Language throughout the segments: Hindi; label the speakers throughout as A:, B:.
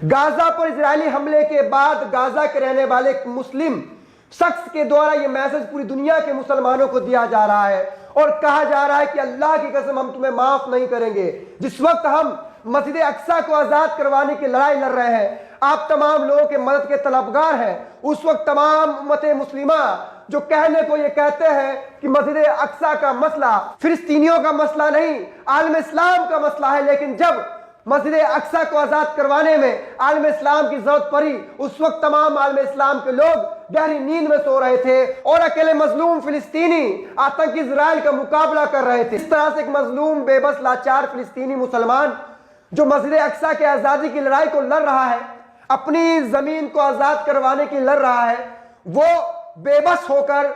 A: गाजा पर इजरायली हमले के बाद गाजा के रहने वाले एक मुस्लिम शख्स के द्वारा यह मैसेज पूरी दुनिया के मुसलमानों को दिया जा रहा है और कहा जा रहा है कि अल्लाह की कसम हम तुम्हें माफ नहीं करेंगे। जिस वक्त हम मस्जिद अक्सा को आजाद करवाने की लड़ाई लड़ रहे हैं, आप तमाम लोगों के मदद के तलबगार हैं, उस वक्त तमाम उम्मत मुस्लिमा जो कहने को ये कहते हैं कि मस्जिद अक्सा का मसला फिलिस्तीनियों का मसला नहीं, आलम इस्लाम का मसला है, लेकिन जब मस्जिद अक्सा को आजाद करवाने में आलम इस्लाम की जरूरत पड़ी, उस वक्त तमाम आलम इस्लाम के लोग गहरी नींद में सो रहे थे और अकेले मजलूम फिलिस्तीनी आतंकी इजराइल का मुकाबला कर रहे थे। इस तरह से एक मजलूम बेबस लाचार फिलिस्तीनी मुसलमान जो मस्जिद अक्सा के आजादी की लड़ाई को लड़ रहा है, अपनी जमीन को आजाद करवाने की लड़ रहा है, वो बेबस होकर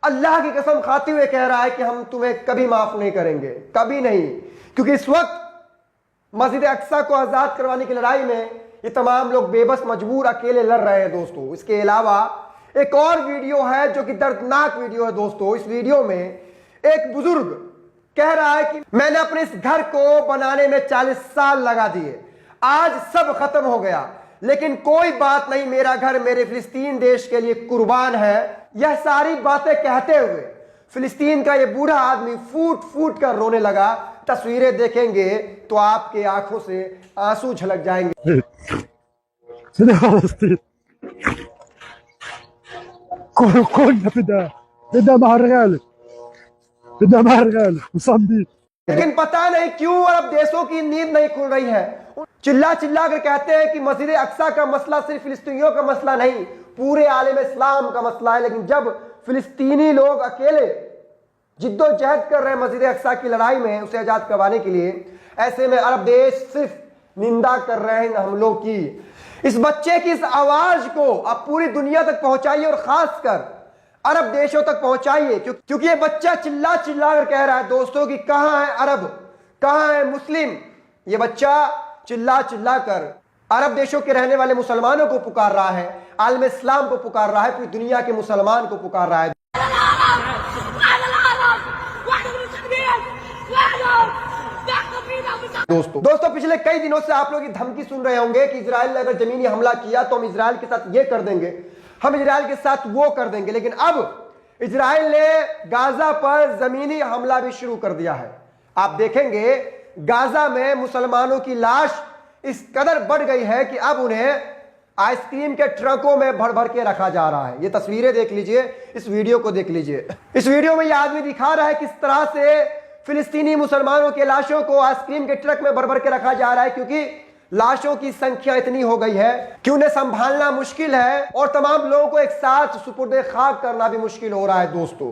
A: अल्लाह की कसम खाते हुए कह रहा है कि हम तुम्हें कभी माफ नहीं करेंगे, कभी नहीं। क्योंकि इस वक्त मस्जिद अक्सा को आजाद करवाने की लड़ाई में ये तमाम लोग बेबस मजबूर अकेले लड़ रहे हैं दोस्तों। इसके अलावा एक और वीडियो है जो कि दर्दनाक वीडियो है दोस्तों। इस वीडियो में एक बुजुर्ग कह रहा है कि मैंने अपने इस घर को बनाने में 40 साल लगा दिए, आज सब खत्म हो गया, लेकिन कोई बात नहीं, मेरा घर मेरे फिलिस्तीन देश के लिए कुर्बान है। यह सारी बातें कहते हुए फिलिस्तीन का यह बूढ़ा आदमी फूट फूट कर रोने लगा। तस्वीरें देखेंगे तो आपके आंखों से आंसू झलक जाएंगे। लेकिन पता नहीं क्यों अरब देशों की नींद नहीं खुल रही है। चिल्ला चिल्ला कर कहते हैं कि मस्जिद अक्सा का मसला सिर्फ फिलिस्तीनियों का मसला नहीं, पूरे आलम इस्लाम का मसला है। लेकिन जब फिलिस्तीनी लोग अकेले जिद्दोजहद कर रहे हैं मस्जिद अक्सा की लड़ाई में उसे आजाद करवाने के लिए, ऐसे में अरब देश सिर्फ निंदा कर रहे हैं हमलों की। इस बच्चे की इस आवाज को आप पूरी दुनिया तक पहुंचाइए और खासकर अरब देशों तक पहुंचाइए, क्योंकि ये बच्चा चिल्ला चिल्ला कर कह रहा है दोस्तों कि कहां है अरब, कहां है मुस्लिम। ये बच्चा चिल्ला चिल्ला कर अरब देशों के रहने वाले मुसलमानों को पुकार रहा है, आलम इस्लाम को पुकार रहा है, पूरी दुनिया के मुसलमान को पुकार रहा है। दोस्तों पिछले कई दिनों से आप लोग ये धमकी सुन रहे होंगे कि इजराइल ने अगर जमीनी हमला किया तो हम इजराइल के साथ ये कर देंगे, हम इजराइल के साथ वो कर देंगे। लेकिन अब इजराइल ने गाजा पर जमीनी हमला भी शुरू कर दिया है। आप देखेंगे गाजा में मुसलमानों की लाश इस कदर बढ़ गई है कि अब उन्हें आइसक्रीम के ट्रकों में भर भर के रखा जा रहा है। ये तस्वीरें देख लीजिए, इस वीडियो को देख लीजिए। इस वीडियो में यह आदमी दिखा रहा है किस तरह से फिलिस्तीनी मुसलमानों के लाशों को आइसक्रीम के ट्रक में भर भर के रखा जा रहा है, क्योंकि लाशों की संख्या इतनी हो गई है कि उन्हें संभालना मुश्किल है और तमाम लोगों को एक साथ सुपुर्दे खाक करना भी मुश्किल हो रहा है दोस्तों।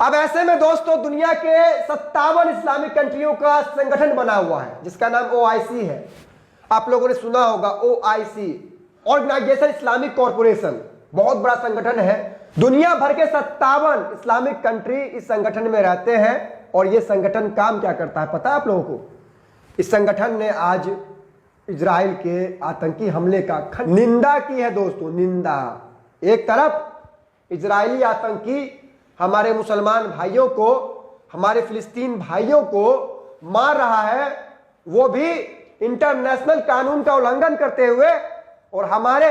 A: अब ऐसे में दोस्तों दुनिया के 57 इस्लामिक कंट्रियों का संगठन बना हुआ है जिसका नाम OIC है। आप लोगों ने सुना होगा OIC, ऑर्गेनाइजेशन इस्लामिक कॉरपोरेशन, बहुत बड़ा संगठन है। दुनिया भर के 57 इस्लामिक कंट्री इस संगठन में रहते हैं। और यह संगठन काम क्या करता है पता है आप लोगों को? इस संगठन ने आज इजराइल के आतंकी हमले का निंदा की है दोस्तों, निंदा। एक तरफ इजरायली आतंकी हमारे मुसलमान भाइयों को, हमारे फिलिस्तीन भाइयों को मार रहा है, वो भी इंटरनेशनल कानून का उल्लंघन करते हुए, और हमारे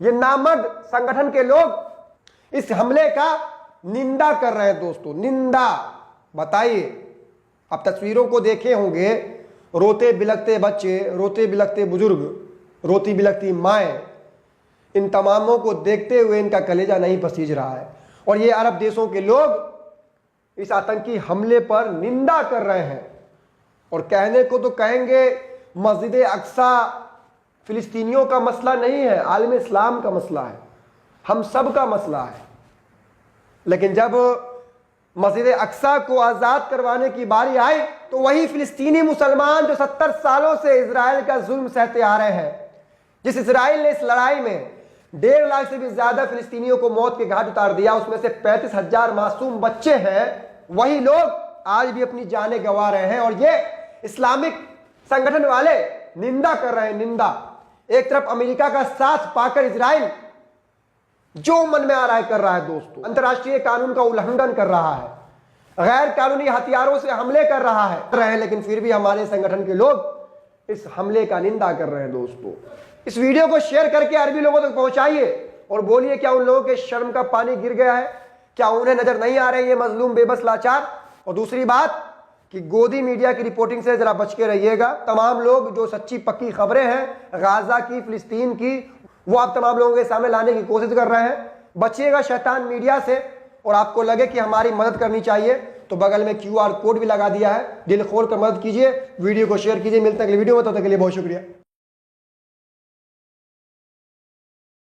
A: ये नामर्द संगठन के लोग इस हमले का निंदा कर रहे हैं दोस्तों, निंदा। बताइए, आप तस्वीरों को देखे होंगे, रोते बिलखते बच्चे, रोते बिलखते बुजुर्ग, रोती बिलखती माएं, इन तमामों को देखते हुए इनका कलेजा नहीं पसीज रहा है। और ये अरब देशों के लोग इस आतंकी हमले पर निंदा कर रहे हैं और कहने को तो कहेंगे मस्जिद अक्सा फिलिस्तीनियों का मसला नहीं है, आलम इस्लाम का मसला है, हम सब का मसला है। लेकिन जब मस्जिद अक्सा को आजाद करवाने की बारी आई तो वही फिलिस्तीनी मुसलमान जो 70 सालों से इजराइल का जुल्म सहते आ रहे हैं, जिस इजराइल ने इस लड़ाई में 1.5 लाख से भी ज्यादा फिलिस्तीनियों को मौत के घाट उतार दिया, उसमें से 35,000 मासूम बच्चे हैं, वही लोग आज भी अपनी जानें गंवा रहे हैं। और ये इस्लामिक संगठन वाले निंदा कर रहे हैं, निंदा। एक तरफ अमेरिका का साथ पाकर इजराइल जो मन में आ रहा है कर रहा है दोस्तों, अंतर्राष्ट्रीय कानून का उल्लंघन कर रहा है, गैर कानूनी हथियारों से हमले कर रहा है, लेकिन फिर भी हमारे संगठन के लोग इस हमले का निंदा कर रहे हैं दोस्तों। इस वीडियो को शेयर करके अरबी लोगों तक पहुंचाइए और बोलिए क्या उन लोगों के शर्म का पानी गिर गया है, क्या उन्हें नजर नहीं आ रहे ये मजलूम बेबस लाचार। और दूसरी बात कि गोदी मीडिया की रिपोर्टिंग से जरा बच के रहिएगा। तमाम लोग जो सच्ची पक्की खबरें हैं गाजा की, फिलिस्तीन की, वो आप तमाम लोगों के सामने लाने की कोशिश कर रहे हैं। बचिएगा शैतान मीडिया से। और आपको लगे कि हमारी मदद करनी चाहिए तो बगल में QR कोड भी लगा दिया है, दिल खोल कर मदद कीजिए, वीडियो को शेयर कीजिए। मिलते हैं अगली वीडियो में, तब तक के लिए बहुत शुक्रिया।